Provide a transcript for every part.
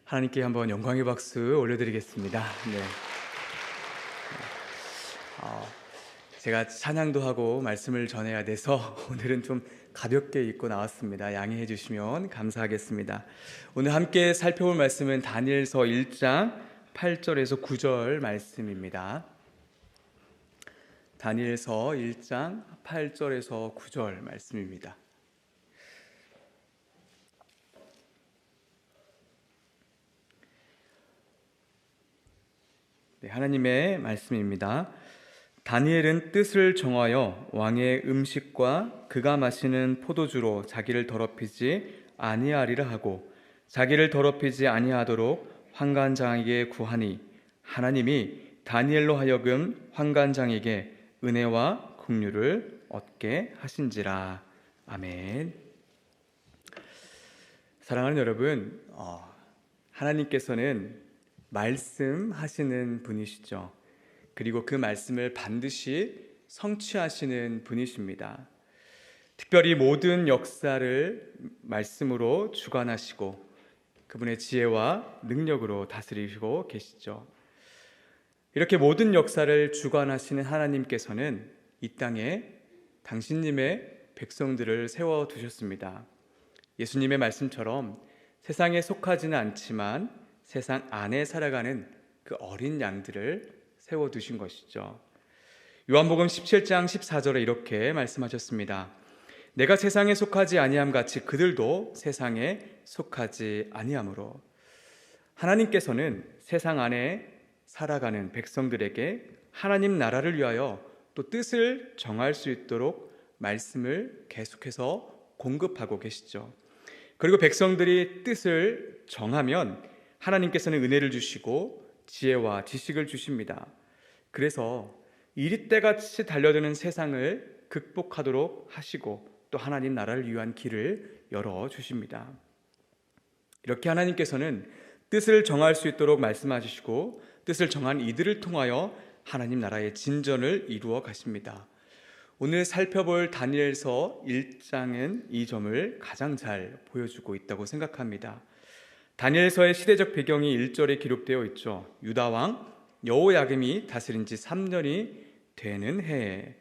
하나님께 한번 영광의 박수 올려드리겠습니다. 네. 제가 찬양도 하고 말씀을 전해야 돼서 오늘은 좀 가볍게 읽고 나왔습니다. 양해해 주시면 감사하겠습니다. 오늘 함께 살펴볼 말씀은 다니엘서 1장 8절에서 9절 말씀입니다. 다니엘서 1장 8절에서 9절 말씀입니다. 네, 하나님의 말씀입니다. 다니엘은 뜻을 정하여 왕의 음식과 그가 마시는 포도주로 자기를 더럽히지 아니하리라 하고 자기를 더럽히지 아니하도록 환관장에게 구하니 하나님이 다니엘로 하여금 환관장에게 은혜와 긍휼을 얻게 하신지라. 아멘. 사랑하는 여러분, 하나님께서는 말씀하시는 분이시죠. 그리고 그 말씀을 반드시 성취하시는 분이십니다. 특별히 모든 역사를 말씀으로 주관하시고 그분의 지혜와 능력으로 다스리시고 계시죠. 이렇게 모든 역사를 주관하시는 하나님께서는 이 땅에 당신님의 백성들을 세워두셨습니다. 예수님의 말씀처럼 세상에 속하지는 않지만 세상 안에 살아가는 그 어린 양들을 세워두신 것이죠. 요한복음 17장 14절에 이렇게 말씀하셨습니다. 내가 세상에 속하지 아니함 같이 그들도 세상에 속하지 아니하므로. 하나님께서는 세상 안에 살아가는 백성들에게 하나님 나라를 위하여 또 뜻을 정할 수 있도록 말씀을 계속해서 공급하고 계시죠. 그리고 백성들이 뜻을 정하면 하나님께서는 은혜를 주시고 지혜와 지식을 주십니다. 그래서 이리때같이 달려드는 세상을 극복하도록 하시고 또 하나님 나라를 위한 길을 열어주십니다. 이렇게 하나님께서는 뜻을 정할 수 있도록 말씀하시고 뜻을 정한 이들을 통하여 하나님 나라의 진전을 이루어 가십니다. 오늘 살펴볼 다니엘서 1장은 이 점을 가장 잘 보여주고 있다고 생각합니다. 다니엘서의 시대적 배경이 1절에 기록되어 있죠. 유다왕 여호야김이 다스린 지 3년이 되는 해에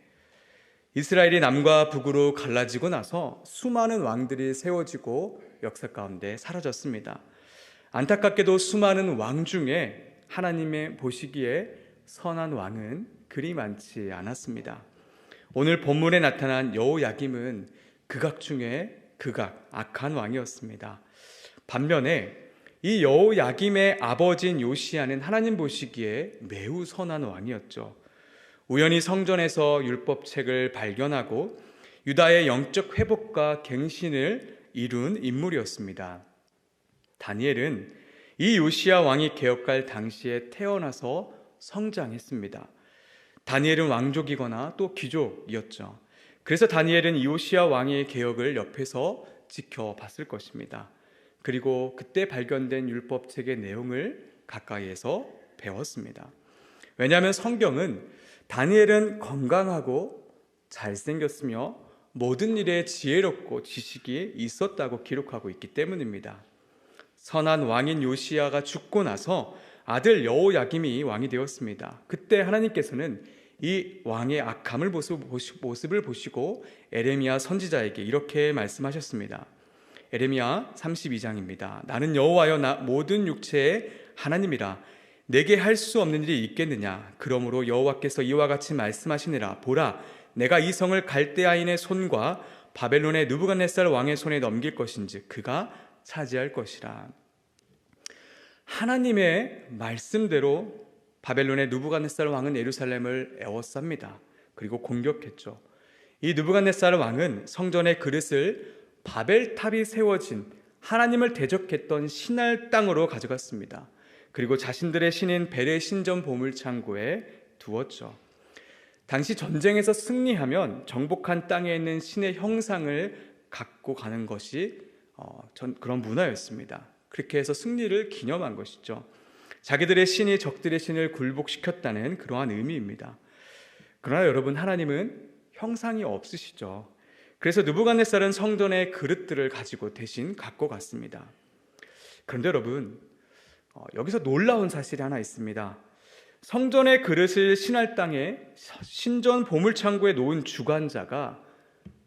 이스라엘이 남과 북으로 갈라지고 나서 수많은 왕들이 세워지고 역사 가운데 사라졌습니다. 안타깝게도 수많은 왕 중에 하나님의 보시기에 선한 왕은 그리 많지 않았습니다. 오늘 본문에 나타난 여호야김은 극악 중에 극악, 악한 왕이었습니다. 반면에 이 여호야김의 아버지인 요시야는 하나님 보시기에 매우 선한 왕이었죠. 우연히 성전에서 율법책을 발견하고 유다의 영적 회복과 갱신을 이룬 인물이었습니다. 다니엘은 이 요시야 왕이 개혁할 당시에 태어나서 성장했습니다. 다니엘은 왕족이거나 또 귀족이었죠. 그래서 다니엘은 이 요시야 왕의 개혁을 옆에서 지켜봤을 것입니다. 그리고 그때 발견된 율법책의 내용을 가까이에서 배웠습니다. 왜냐하면 성경은 다니엘은 건강하고 잘생겼으며 모든 일에 지혜롭고 지식이 있었다고 기록하고 있기 때문입니다. 선한 왕인 요시야가 죽고 나서 아들 여호야김이 왕이 되었습니다. 그때 하나님께서는 이 왕의 악함을 모습을 보시고 에레미야 선지자에게 이렇게 말씀하셨습니다. 에레미야 32장입니다. 나는 여호와여 모든 육체의 하나님이라 내게 할 수 없는 일이 있겠느냐. 그러므로 여호와께서 이와 같이 말씀하시니라. 보라, 내가 이 성을 갈대아인의 손과 바벨론의 느부갓네살 왕의 손에 넘길 것인지 그가 차지할 것이라. 하나님의 말씀대로 바벨론의 느부갓네살 왕은 예루살렘을 에워쌉니다. 그리고 공격했죠. 이 느부갓네살 왕은 성전의 그릇을 바벨탑이 세워진 하나님을 대적했던 신할 땅으로 가져갔습니다. 그리고 자신들의 신인 벨의 신전 보물창고에 두었죠. 당시 전쟁에서 승리하면 정복한 땅에 있는 신의 형상을 갖고 가는 것이 그런 문화였습니다. 그렇게 해서 승리를 기념한 것이죠. 자기들의 신이 적들의 신을 굴복시켰다는 그러한 의미입니다. 그러나 여러분, 하나님은 형상이 없으시죠. 그래서 느부갓네살은 성전의 그릇들을 가지고 대신 갖고 갔습니다. 그런데 여러분, 여기서 놀라운 사실이 하나 있습니다. 성전의 그릇을 신할 땅에 신전 보물창고에 놓은 주관자가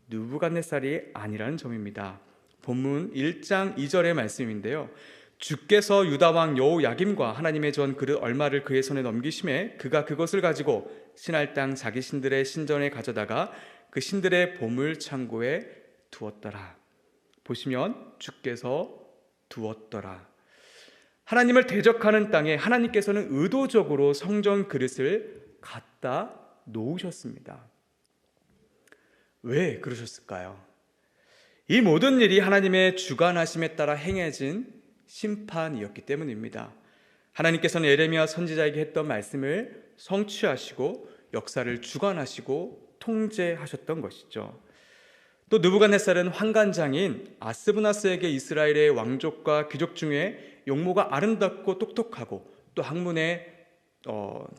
느부갓네살이 아니라는 점입니다. 본문 1장 2절의 말씀인데요. 주께서 유다 왕 여호야김과 하나님의 전 그릇 얼마를 그의 손에 넘기심에 그가 그것을 가지고 신할 땅 자기 신들의 신전에 가져다가 그 신들의 보물 창고에 두었더라. 보시면 주께서 두었더라. 하나님을 대적하는 땅에 하나님께서는 의도적으로 성전 그릇을 갖다 놓으셨습니다. 왜 그러셨을까요? 이 모든 일이 하나님의 주관하심에 따라 행해진 심판이었기 때문입니다. 하나님께서는 예레미야 선지자에게 했던 말씀을 성취하시고 역사를 주관하시고 통제하셨던 것이죠. 또 느부갓네살은 환관장인 아스브나스에게 이스라엘의 왕족과 귀족 중에 용모가 아름답고 똑똑하고 또 학문의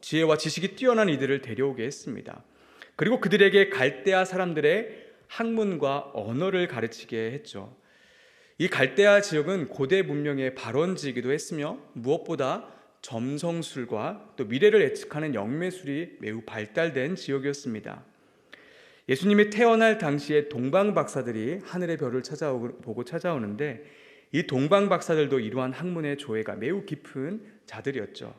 지혜와 지식이 뛰어난 이들을 데려오게 했습니다. 그리고 그들에게 갈대아 사람들의 학문과 언어를 가르치게 했죠. 이 갈대아 지역은 고대 문명의 발원지이기도 했으며 무엇보다 점성술과 또 미래를 예측하는 영매술이 매우 발달된 지역이었습니다. 예수님이 태어날 당시에 동방박사들이 하늘의 별을 보고 찾아오는데 이 동방박사들도 이러한 학문의 조예가 매우 깊은 자들이었죠.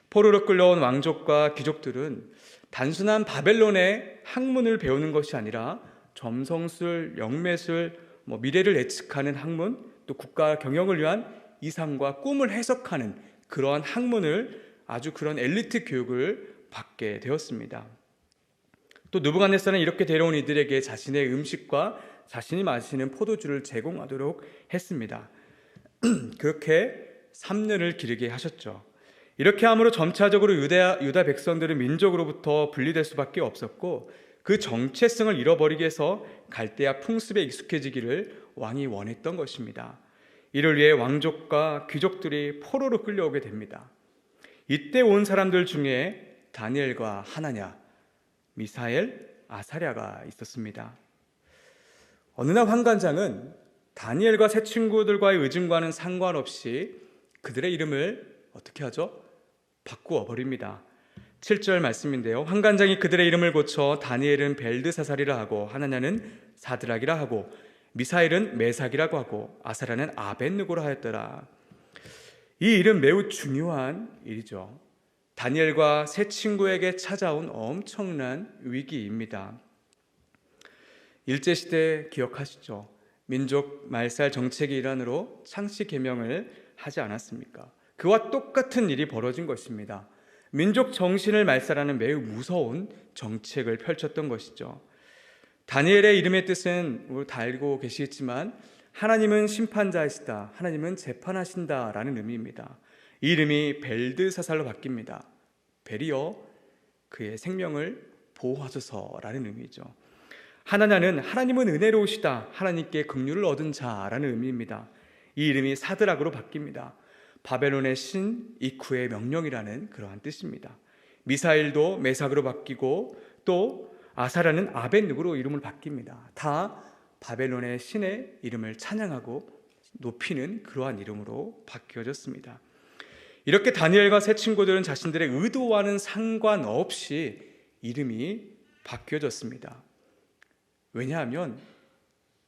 포로로 끌려온 왕족과 귀족들은 단순한 바벨론의 학문을 배우는 것이 아니라 점성술, 영매술, 미래를 예측하는 학문, 또 국가 경영을 위한 이상과 꿈을 해석하는 그러한 학문을 아주 그런 엘리트 교육을 받게 되었습니다. 또 느부갓네살은 이렇게 데려온 이들에게 자신의 음식과 자신이 마시는 포도주를 제공하도록 했습니다. 그렇게 3년을 기르게 하셨죠. 이렇게 함으로 점차적으로 유다 백성들은 민족으로부터 분리될 수밖에 없었고 그 정체성을 잃어버리게 해서 갈대아 풍습에 익숙해지기를 왕이 원했던 것입니다. 이를 위해 왕족과 귀족들이 포로로 끌려오게 됩니다. 이때 온 사람들 중에 다니엘과 하나냐, 미사엘, 아사랴가 있었습니다. 어느 날 환관장은 다니엘과 새 친구들과의 의증과는 상관없이 그들의 이름을 어떻게 하죠? 바꾸어 버립니다. 7절 말씀인데요. 환관장이 그들의 이름을 고쳐 다니엘은 벨드사살이라 하고 하나냐는 사드락이라 하고 미사엘은 메삭이라고 하고 아사랴는 아벳느고라 하였더라. 이 일은 매우 중요한 일이죠. 다니엘과 새 친구에게 찾아온 엄청난 위기입니다. 일제시대 기억하시죠? 민족 말살 정책의 일환으로 창씨 개명을 하지 않았습니까? 그와 똑같은 일이 벌어진 것입니다. 민족 정신을 말살하는 매우 무서운 정책을 펼쳤던 것이죠. 다니엘의 이름의 뜻은 우리 다 알고 계시겠지만 하나님은 심판자이시다, 하나님은 재판하신다라는 의미입니다. 이 이름이 벨드사살로 바뀝니다. 벨이여 그의 생명을 보호하소서라는 의미죠. 하나냐는 하나님은 은혜로우시다, 하나님께 긍휼을 얻은 자라는 의미입니다. 이 이름이 사드락으로 바뀝니다. 바벨론의 신 이쿠의 명령이라는 그러한 뜻입니다. 미사일도 메삭으로 바뀌고 또 아사랴는 아벳느고로 이름을 바뀝니다. 다 바벨론의 신의 이름을 찬양하고 높이는 그러한 이름으로 바뀌어졌습니다. 이렇게 다니엘과 새 친구들은 자신들의 의도와는 상관없이 이름이 바뀌어졌습니다. 왜냐하면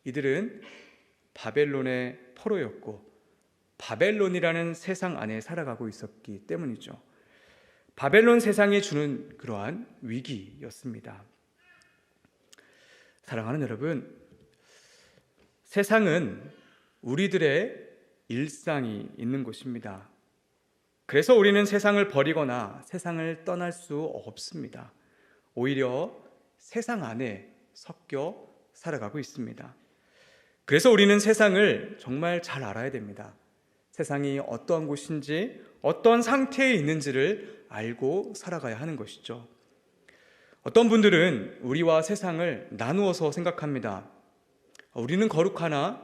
이들은 바벨론의 포로였고 바벨론이라는 세상 안에 살아가고 있었기 때문이죠. 바벨론 세상이 주는 그러한 위기였습니다. 사랑하는 여러분, 세상은 우리들의 일상이 있는 곳입니다. 그래서 우리는 세상을 버리거나 세상을 떠날 수 없습니다. 오히려 세상 안에 섞여 살아가고 있습니다. 그래서 우리는 세상을 정말 잘 알아야 됩니다. 세상이 어떠한 곳인지, 어떤 상태에 있는지를 알고 살아가야 하는 것이죠. 어떤 분들은 우리와 세상을 나누어서 생각합니다. 우리는 거룩하나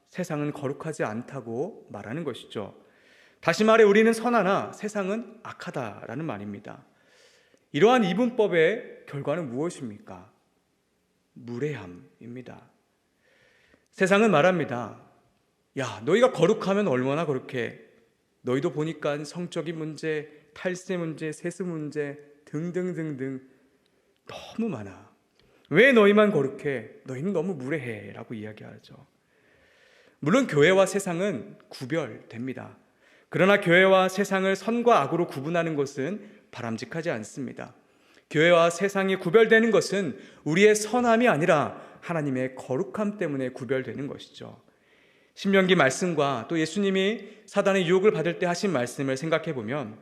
세상은 거룩하지 않다고 말하는 것이죠. 다시 말해 우리는 선하나 세상은 악하다라는 말입니다. 이러한 이분법의 결과는 무엇입니까? 무례함입니다. 세상은 말합니다. 야, 너희가 거룩하면 얼마나 거룩해. 너희도 보니까 성적인 문제, 탈세 문제, 세습 문제 등등등등 너무 많아. 왜 너희만 거룩해? 너희는 너무 무례해 라고 이야기하죠. 물론 교회와 세상은 구별됩니다. 그러나 교회와 세상을 선과 악으로 구분하는 것은 바람직하지 않습니다. 교회와 세상이 구별되는 것은 우리의 선함이 아니라 하나님의 거룩함 때문에 구별되는 것이죠. 신명기 말씀과 또 예수님이 사단의 유혹을 받을 때 하신 말씀을 생각해 보면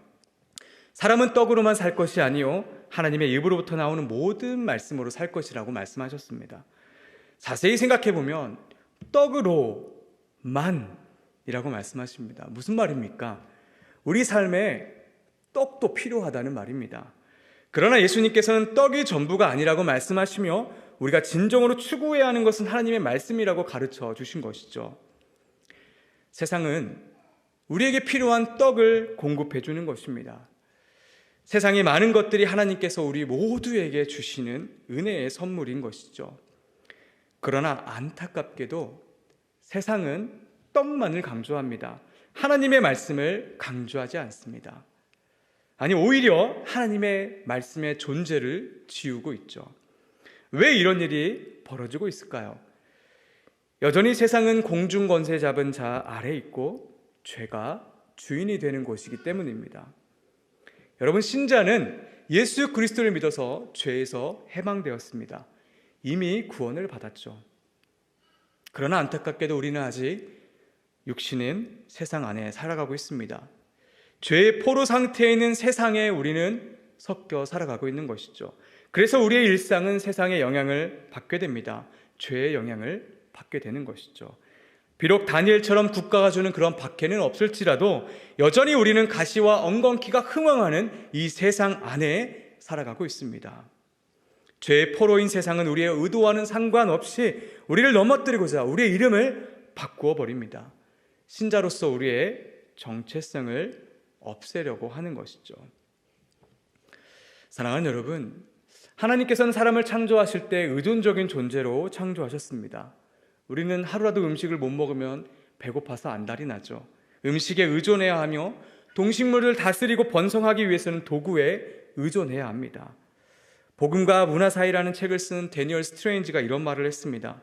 사람은 떡으로만 살 것이 아니요 하나님의 입으로부터 나오는 모든 말씀으로 살 것이라고 말씀하셨습니다. 자세히 생각해 보면 떡으로만이라고 말씀하십니다. 무슨 말입니까? 우리 삶에 떡도 필요하다는 말입니다. 그러나 예수님께서는 떡이 전부가 아니라고 말씀하시며 우리가 진정으로 추구해야 하는 것은 하나님의 말씀이라고 가르쳐 주신 것이죠. 세상은 우리에게 필요한 떡을 공급해 주는 것입니다. 세상의 많은 것들이 하나님께서 우리 모두에게 주시는 은혜의 선물인 것이죠. 그러나 안타깝게도 세상은 떡만을 강조합니다. 하나님의 말씀을 강조하지 않습니다. 아니, 오히려 하나님의 말씀의 존재를 지우고 있죠. 왜 이런 일이 벌어지고 있을까요? 여전히 세상은 공중 권세 잡은 자 아래 있고 죄가 주인이 되는 곳이기 때문입니다. 여러분, 신자는 예수 그리스도를 믿어서 죄에서 해방되었습니다. 이미 구원을 받았죠. 그러나 안타깝게도 우리는 아직 육신은 세상 안에 살아가고 있습니다. 죄의 포로 상태에 있는 세상에 우리는 섞여 살아가고 있는 것이죠. 그래서 우리의 일상은 세상의 영향을 받게 됩니다. 죄의 영향을 받게 되는 것이죠. 비록 다니엘처럼 국가가 주는 그런 박해는 없을지라도 여전히 우리는 가시와 엉겅퀴가 흥황하는 이 세상 안에 살아가고 있습니다. 죄의 포로인 세상은 우리의 의도와는 상관없이 우리를 넘어뜨리고자 우리의 이름을 바꾸어 버립니다. 신자로서 우리의 정체성을 없애려고 하는 것이죠. 사랑하는 여러분, 하나님께서는 사람을 창조하실 때 의존적인 존재로 창조하셨습니다. 우리는 하루라도 음식을 못 먹으면 배고파서 안달이 나죠. 음식에 의존해야 하며 동식물을 다스리고 번성하기 위해서는 도구에 의존해야 합니다. 복음과 문화 사이라는 책을 쓴 데니얼 스트레인지가 이런 말을 했습니다.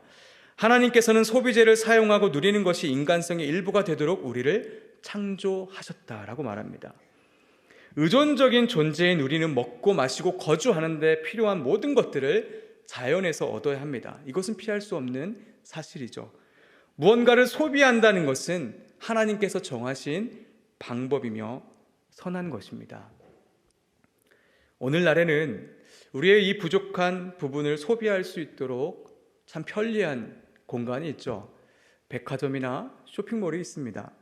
하나님께서는 소비재를 사용하고 누리는 것이 인간성의 일부가 되도록 우리를 창조하셨다라고 말합니다. 의존적인 존재인 우리는 먹고 마시고 거주하는 데 필요한 모든 것들을 자연에서 얻어야 합니다. 이것은 피할 수 없는 사실이죠. 무언가를 소비한다는 것은 하나님께서 정하신 방법이며 선한 것입니다. 오늘날에는 우리의 이 부족한 부분을 소비할 수 있도록 참 편리한 공간이 있죠. 백화점이나 쇼핑몰이 있습니다.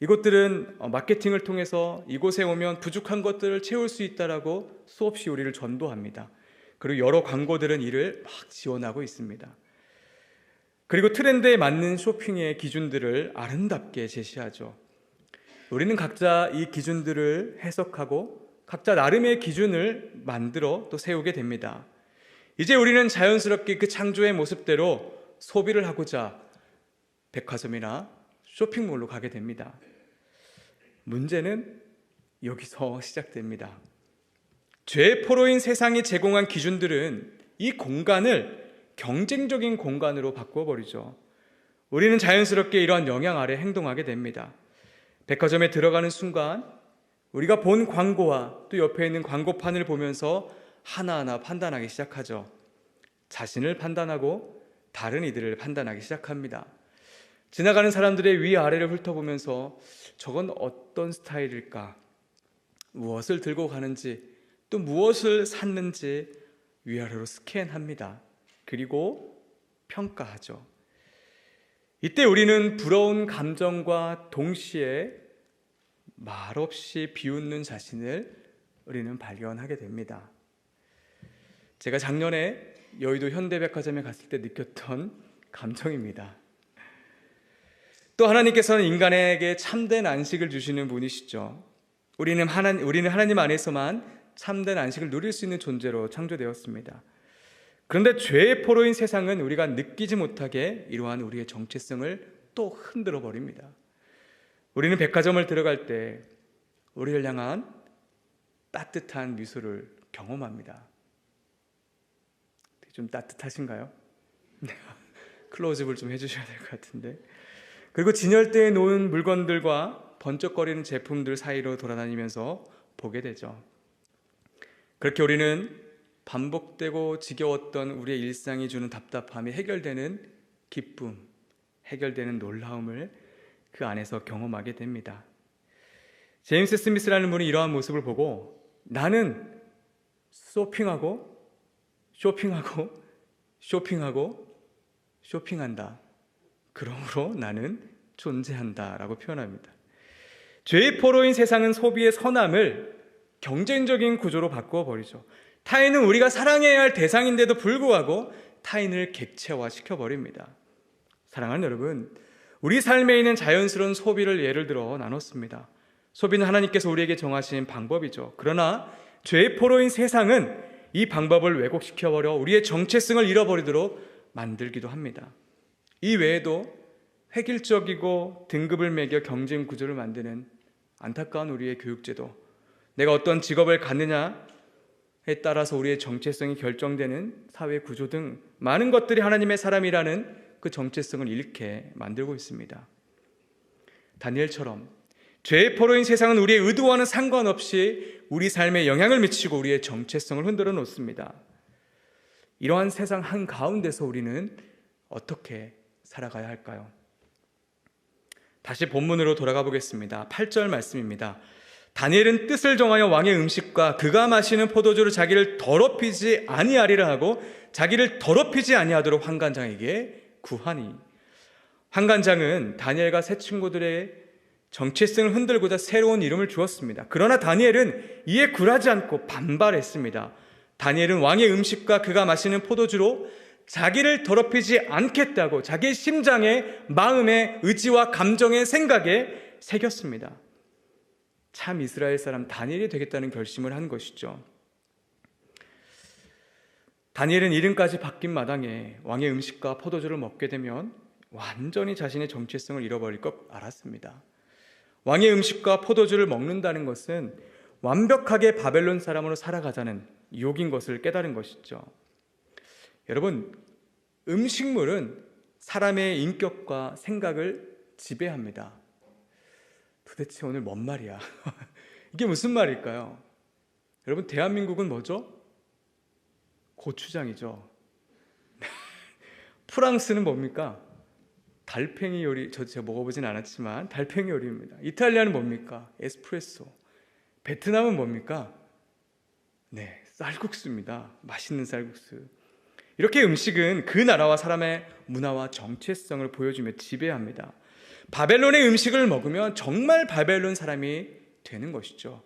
이곳들은 마케팅을 통해서 이곳에 오면 부족한 것들을 채울 수 있다라고 수없이 우리를 전도합니다. 그리고 여러 광고들은 이를 막 지원하고 있습니다. 그리고 트렌드에 맞는 쇼핑의 기준들을 아름답게 제시하죠. 우리는 각자 이 기준들을 해석하고 각자 나름의 기준을 만들어 또 세우게 됩니다. 이제 우리는 자연스럽게 그 창조의 모습대로 소비를 하고자 백화점이나 쇼핑몰로 가게 됩니다. 문제는 여기서 시작됩니다. 죄의 포로인 세상이 제공한 기준들은 이 공간을 경쟁적인 공간으로 바꾸어 버리죠. 우리는 자연스럽게 이러한 영향 아래 행동하게 됩니다. 백화점에 들어가는 순간 우리가 본 광고와 또 옆에 있는 광고판을 보면서 하나하나 판단하기 시작하죠. 자신을 판단하고 다른 이들을 판단하기 시작합니다. 지나가는 사람들의 위아래를 훑어보면서 저건 어떤 스타일일까? 무엇을 들고 가는지 또 무엇을 샀는지 위아래로 스캔합니다. 그리고 평가하죠. 이때 우리는 부러운 감정과 동시에 말없이 비웃는 자신을 우리는 발견하게 됩니다. 제가 작년에 여의도 현대백화점에 갔을 때 느꼈던 감정입니다. 또 하나님께서는 인간에게 참된 안식을 주시는 분이시죠. 우리는 하나님 안에서만 참된 안식을 누릴 수 있는 존재로 창조되었습니다. 그런데 죄의 포로인 세상은 우리가 느끼지 못하게 이러한 우리의 정체성을 또 흔들어 버립니다. 우리는 백화점을 들어갈 때 우리를 향한 따뜻한 미소를 경험합니다. 좀 따뜻하신가요? 클로즈업을 좀 해주셔야 될 것 같은데. 그리고 진열대에 놓은 물건들과 번쩍거리는 제품들 사이로 돌아다니면서 보게 되죠. 그렇게 우리는 반복되고 지겨웠던 우리의 일상이 주는 답답함이 해결되는 기쁨, 해결되는 놀라움을 그 안에서 경험하게 됩니다. 제임스 스미스라는 분이 이러한 모습을 보고 나는 쇼핑하고 쇼핑한다. 그러므로 나는 존재한다 라고 표현합니다. 죄의 포로인 세상은 소비의 선함을 경쟁적인 구조로 바꾸어 버리죠. 타인은 우리가 사랑해야 할 대상인데도 불구하고 타인을 객체화시켜 버립니다. 사랑하는 여러분, 우리 삶에 있는 자연스러운 소비를 예를 들어 나눴습니다. 소비는 하나님께서 우리에게 정하신 방법이죠. 그러나 죄의 포로인 세상은 이 방법을 왜곡시켜버려 우리의 정체성을 잃어버리도록 만들기도 합니다. 이 외에도 획일적이고 등급을 매겨 경쟁 구조를 만드는 안타까운 우리의 교육제도, 내가 어떤 직업을 갖느냐에 따라서 우리의 정체성이 결정되는 사회 구조 등 많은 것들이 하나님의 사람이라는 그 정체성을 잃게 만들고 있습니다. 다니엘처럼 죄의 포로인 세상은 우리의 의도와는 상관없이 우리 삶에 영향을 미치고 우리의 정체성을 흔들어 놓습니다. 이러한 세상 한가운데서 우리는 어떻게 살아가야 할까요? 다시 본문으로 돌아가 보겠습니다. 8절 말씀입니다. 다니엘은 뜻을 정하여 왕의 음식과 그가 마시는 포도주로 자기를 더럽히지 아니하리라 하고 자기를 더럽히지 아니하도록 환관장에게 구하니. 환관장은 다니엘과 세 친구들의 정체성을 흔들고자 새로운 이름을 주었습니다. 그러나 다니엘은 이에 굴하지 않고 반발했습니다. 다니엘은 왕의 음식과 그가 마시는 포도주로 자기를 더럽히지 않겠다고 자기의 심장에, 마음에, 의지와 감정의 생각에 새겼습니다. 참 이스라엘 사람 다니엘이 되겠다는 결심을 한 것이죠. 다니엘은 이름까지 바뀐 마당에 왕의 음식과 포도주를 먹게 되면 완전히 자신의 정체성을 잃어버릴 것 알았습니다. 왕의 음식과 포도주를 먹는다는 것은 완벽하게 바벨론 사람으로 살아가자는 유혹인 것을 깨달은 것이죠. 여러분, 음식물은 사람의 인격과 생각을 지배합니다. 도대체 오늘 뭔 말이야? 이게 무슨 말일까요? 여러분, 대한민국은 뭐죠? 고추장이죠. 프랑스는 뭡니까? 달팽이 요리, 제가 먹어보진 않았지만 달팽이 요리입니다. 이탈리아는 뭡니까? 에스프레소. 베트남은 뭡니까? 네, 쌀국수입니다. 맛있는 쌀국수. 이렇게 음식은 그 나라와 사람의 문화와 정체성을 보여주며 지배합니다. 바벨론의 음식을 먹으면 정말 바벨론 사람이 되는 것이죠.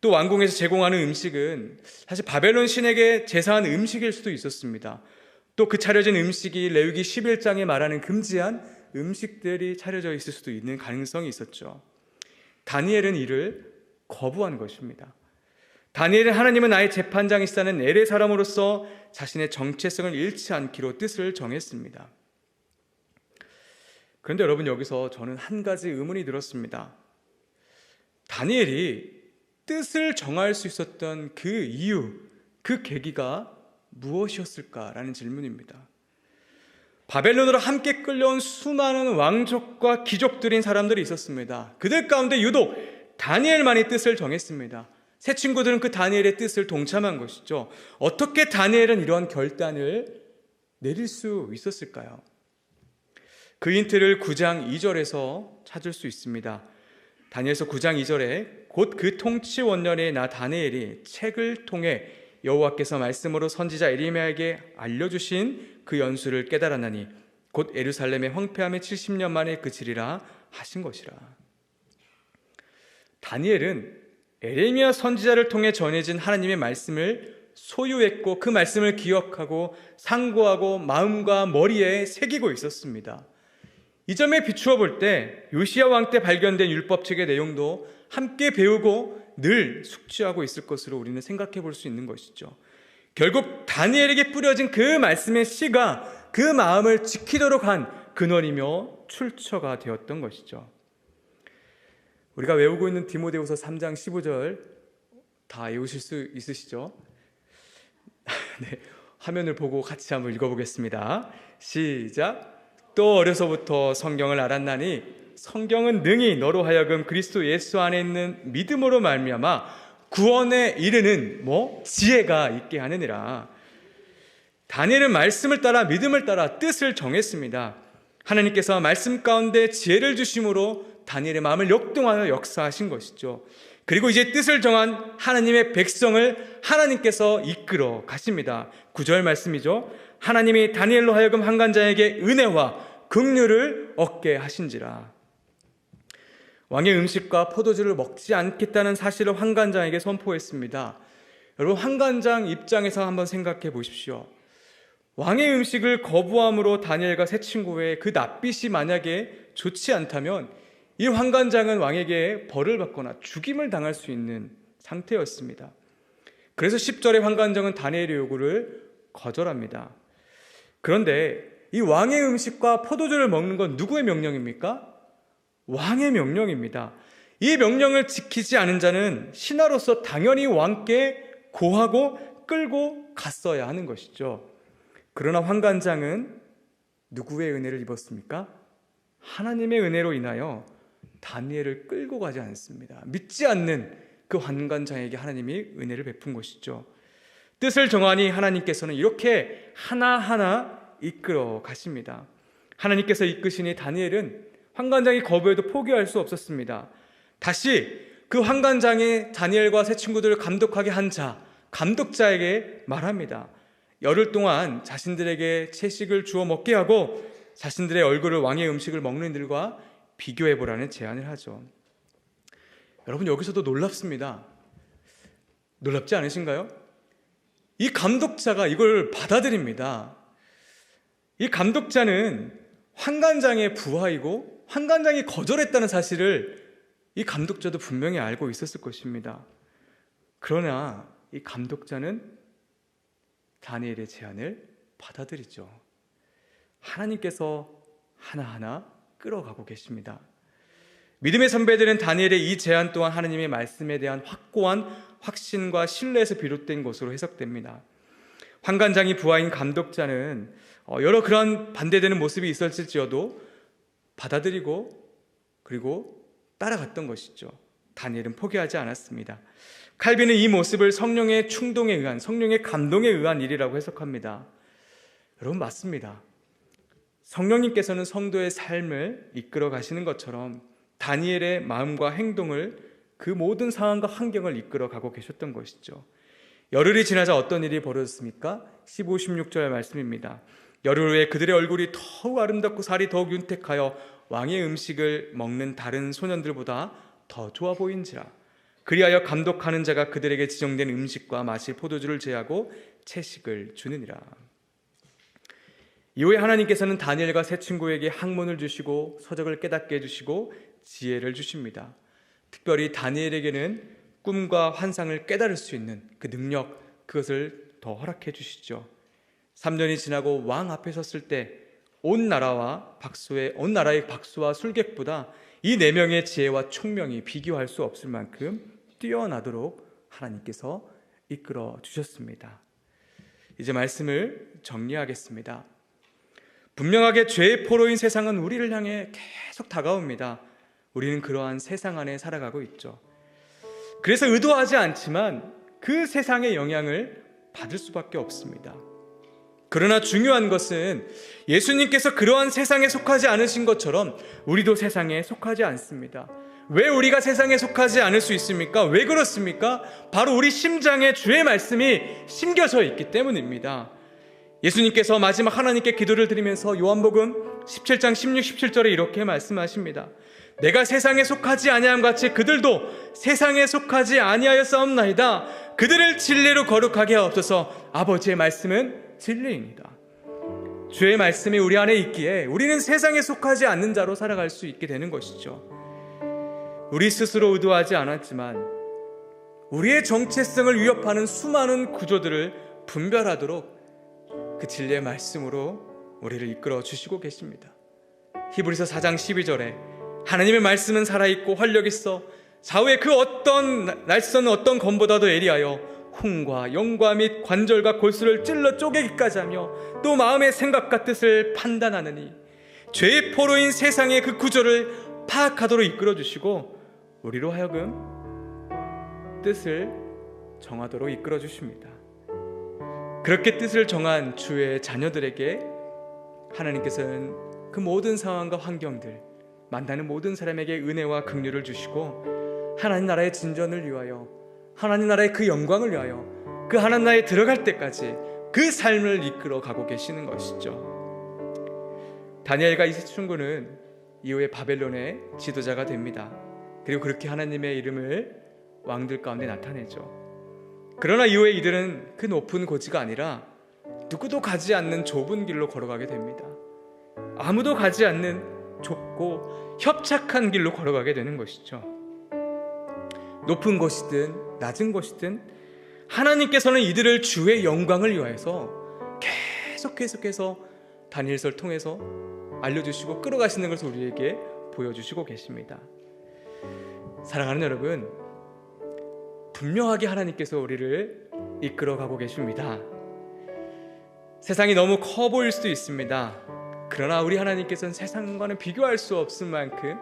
또 왕궁에서 제공하는 음식은 사실 바벨론 신에게 제사한 음식일 수도 있었습니다. 또 그 차려진 음식이 레위기 11장에 말하는 금지한 음식들이 차려져 있을 수도 있는 가능성이 있었죠. 다니엘은 이를 거부한 것입니다. 다니엘은 하나님은 나의 재판장이시다는 엘의 사람으로서 자신의 정체성을 잃지 않기로 뜻을 정했습니다. 그런데 여러분, 여기서 저는 한 가지 의문이 들었습니다. 다니엘이 뜻을 정할 수 있었던 그 이유, 그 계기가 무엇이었을까라는 질문입니다. 바벨론으로 함께 끌려온 수많은 왕족과 귀족들인 사람들이 있었습니다. 그들 가운데 유독 다니엘만이 뜻을 정했습니다. 세 친구들은 그 다니엘의 뜻을 동참한 것이죠. 어떻게 다니엘은 이러한 결단을 내릴 수 있었을까요? 그 힌트를 9장 2절에서 찾을 수 있습니다. 다니엘서 9장 2절에 곧 그 통치 원년에 나 다니엘이 책을 통해 여호와께서 말씀으로 선지자 에레미야에게 알려주신 그 연수를 깨달았나니 곧 예루살렘의 황폐함이 70년 만에 그치리라 하신 것이라. 다니엘은 에레미야 선지자를 통해 전해진 하나님의 말씀을 소유했고 그 말씀을 기억하고 상고하고 마음과 머리에 새기고 있었습니다. 이 점에 비추어 볼 때 요시야 왕 때 발견된 율법책의 내용도 함께 배우고 늘 숙지하고 있을 것으로 우리는 생각해 볼 수 있는 것이죠. 결국 다니엘에게 뿌려진 그 말씀의 씨가 그 마음을 지키도록 한 근원이며 출처가 되었던 것이죠. 우리가 외우고 있는 디모데후서 3장 15절 다 외우실 수 있으시죠? 네, 화면을 보고 같이 한번 읽어보겠습니다. 시작. 또 어려서부터 성경을 알았나니 성경은 능히 너로 하여금 그리스도 예수 안에 있는 믿음으로 말미암아 구원에 이르는 지혜가 있게 하느니라. 다니엘은 말씀을 따라 믿음을 따라 뜻을 정했습니다. 하나님께서 말씀 가운데 지혜를 주심으로 다니엘의 마음을 역동하여 역사하신 것이죠. 그리고 이제 뜻을 정한 하나님의 백성을 하나님께서 이끌어 가십니다. 9절 말씀이죠. 하나님이 다니엘로 하여금 환관장에게 은혜와 긍휼을 얻게 하신지라. 왕의 음식과 포도주를 먹지 않겠다는 사실을 환관장에게 선포했습니다. 여러분, 환관장 입장에서 한번 생각해 보십시오. 왕의 음식을 거부함으로 다니엘과 세 친구의 그 낯빛이 만약에 좋지 않다면 이 환관장은 왕에게 벌을 받거나 죽임을 당할 수 있는 상태였습니다. 그래서 10절의 환관장은 다니엘의 요구를 거절합니다. 그런데 이 왕의 음식과 포도주를 먹는 건 누구의 명령입니까? 왕의 명령입니다. 이 명령을 지키지 않은 자는 신하로서 당연히 왕께 고하고 끌고 갔어야 하는 것이죠. 그러나 환관장은 누구의 은혜를 입었습니까? 하나님의 은혜로 인하여 다니엘을 끌고 가지 않습니다. 믿지 않는 그 환관장에게 하나님이 은혜를 베푼 것이죠. 뜻을 정하니 하나님께서는 이렇게 하나하나 이끌어 가십니다. 하나님께서 이끄시니 다니엘은 환관장이 거부해도 포기할 수 없었습니다. 다시 그 환관장이 다니엘과 세 친구들을 감독하게 한 자, 감독자에게 말합니다. 열흘 동안 자신들에게 채식을 주어 먹게 하고 자신들의 얼굴을 왕의 음식을 먹는 일과 비교해보라는 제안을 하죠. 여러분, 여기서도 놀랍습니다. 놀랍지 않으신가요? 이 감독자가 이걸 받아들입니다. 이 감독자는 환관장의 부하이고 환관장이 거절했다는 사실을 이 감독자도 분명히 알고 있었을 것입니다. 그러나 이 감독자는 다니엘의 제안을 받아들이죠. 하나님께서 하나하나 끌어가고 계십니다. 믿음의 선배들은 다니엘의 이 제안 또한 하나님의 말씀에 대한 확고한 확신과 신뢰에서 비롯된 것으로 해석됩니다. 환관장이 부하인 감독자는 여러 그런 반대되는 모습이 있었을지어도 받아들이고 그리고 따라갔던 것이죠. 다니엘은 포기하지 않았습니다. 칼빈은 이 모습을 성령의 충동에 의한, 성령의 감동에 의한 일이라고 해석합니다. 여러분, 맞습니다. 성령님께서는 성도의 삶을 이끌어 가시는 것처럼 다니엘의 마음과 행동을, 그 모든 상황과 환경을 이끌어 가고 계셨던 것이죠. 열흘이 지나자 어떤 일이 벌어졌습니까? 15, 16절 말씀입니다. 열흘 후에 그들의 얼굴이 더욱 아름답고 살이 더욱 윤택하여 왕의 음식을 먹는 다른 소년들보다 더 좋아 보인지라. 그리하여 감독하는 자가 그들에게 지정된 음식과 마실 포도주를 제하고 채식을 주느니라. 이후에 하나님께서는 다니엘과 세 친구에게 학문을 주시고 서적을 깨닫게 해주시고 지혜를 주십니다. 특별히 다니엘에게는 꿈과 환상을 깨달을 수 있는 그 능력, 그것을 더 허락해 주시죠. 3년이 지나고 왕 앞에 섰을 때 온 나라의 박수와 술객보다 이 4명의 지혜와 총명이 비교할 수 없을 만큼 뛰어나도록 하나님께서 이끌어 주셨습니다. 이제 말씀을 정리하겠습니다. 분명하게 죄의 포로인 세상은 우리를 향해 계속 다가옵니다. 우리는 그러한 세상 안에 살아가고 있죠. 그래서 의도하지 않지만 그 세상의 영향을 받을 수밖에 없습니다. 그러나 중요한 것은 예수님께서 그러한 세상에 속하지 않으신 것처럼 우리도 세상에 속하지 않습니다. 왜 우리가 세상에 속하지 않을 수 있습니까? 왜 그렇습니까? 바로 우리 심장에 주의 말씀이 심겨져 있기 때문입니다. 예수님께서 마지막 하나님께 기도를 드리면서 요한복음 17장 16, 17절에 이렇게 말씀하십니다. 내가 세상에 속하지 아니함 같이 그들도 세상에 속하지 아니하였사옵나이다. 그들을 진리로 거룩하게 하옵소서. 아버지의 말씀은 진리입니다. 주의 말씀이 우리 안에 있기에 우리는 세상에 속하지 않는 자로 살아갈 수 있게 되는 것이죠. 우리 스스로 의도하지 않았지만 우리의 정체성을 위협하는 수많은 구조들을 분별하도록 그 진리의 말씀으로 우리를 이끌어 주시고 계십니다. 히브리서 4장 12절에 하나님의 말씀은 살아있고 활력 있어 좌우의 그 어떤 날선 어떤 검보다도 예리하여 hum과 영과 및 관절과 골수를 찔러 쪼개기까지 하며 또 마음의 생각과 뜻을 판단하느니 죄의 포로인 세상의 그 구조를 파악하도록 이끌어주시고 우리로 하여금 뜻을 정하도록 이끌어주십니다. 그렇게 뜻을 정한 주의 자녀들에게 하나님께서는 그 모든 상황과 환경들, 만나는 모든 사람에게 은혜와 긍휼을 주시고 하나님 나라의 진전을 위하여, 하나님 나라의 그 영광을 위하여, 그 하나님 나라에 들어갈 때까지 그 삶을 이끌어 가고 계시는 것이죠. 다니엘과 이세충군은 이후에 바벨론의 지도자가 됩니다. 그리고 그렇게 하나님의 이름을 왕들 가운데 나타내죠. 그러나 이후에 이들은 그 높은 고지가 아니라 누구도 가지 않는 좁은 길로 걸어가게 됩니다. 아무도 가지 않는 좁고 협착한 길로 걸어가게 되는 것이죠. 높은 곳이든 낮은 곳이든 하나님께서는 이들을 주의 영광을 위하여서 계속해서 다니엘서를 통해서 알려주시고 끌어가시는 것을 우리에게 보여주시고 계십니다. 사랑하는 여러분, 분명하게 하나님께서 우리를 이끌어가고 계십니다. 세상이 너무 커 보일 수도 있습니다. 그러나 우리 하나님께서는 세상과는 비교할 수 없을 만큼,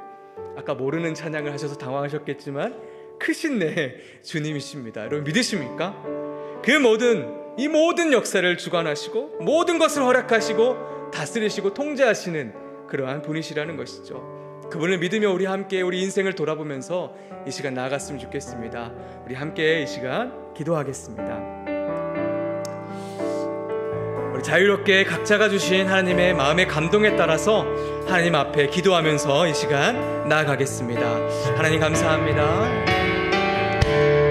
아까 모르는 찬양을 하셔서 당황하셨겠지만 크신 내 주님이십니다. 여러분 믿으십니까? 이 모든 역사를 주관하시고 모든 것을 허락하시고 다스리시고 통제하시는 그러한 분이시라는 것이죠. 그분을 믿으며 우리 함께 우리 인생을 돌아보면서 이 시간 나아갔으면 좋겠습니다. 우리 함께 이 시간 기도하겠습니다. 우리 자유롭게 각자가 주신 하나님의 마음의 감동에 따라서 하나님 앞에 기도하면서 이 시간 나아가겠습니다. 하나님 감사합니다.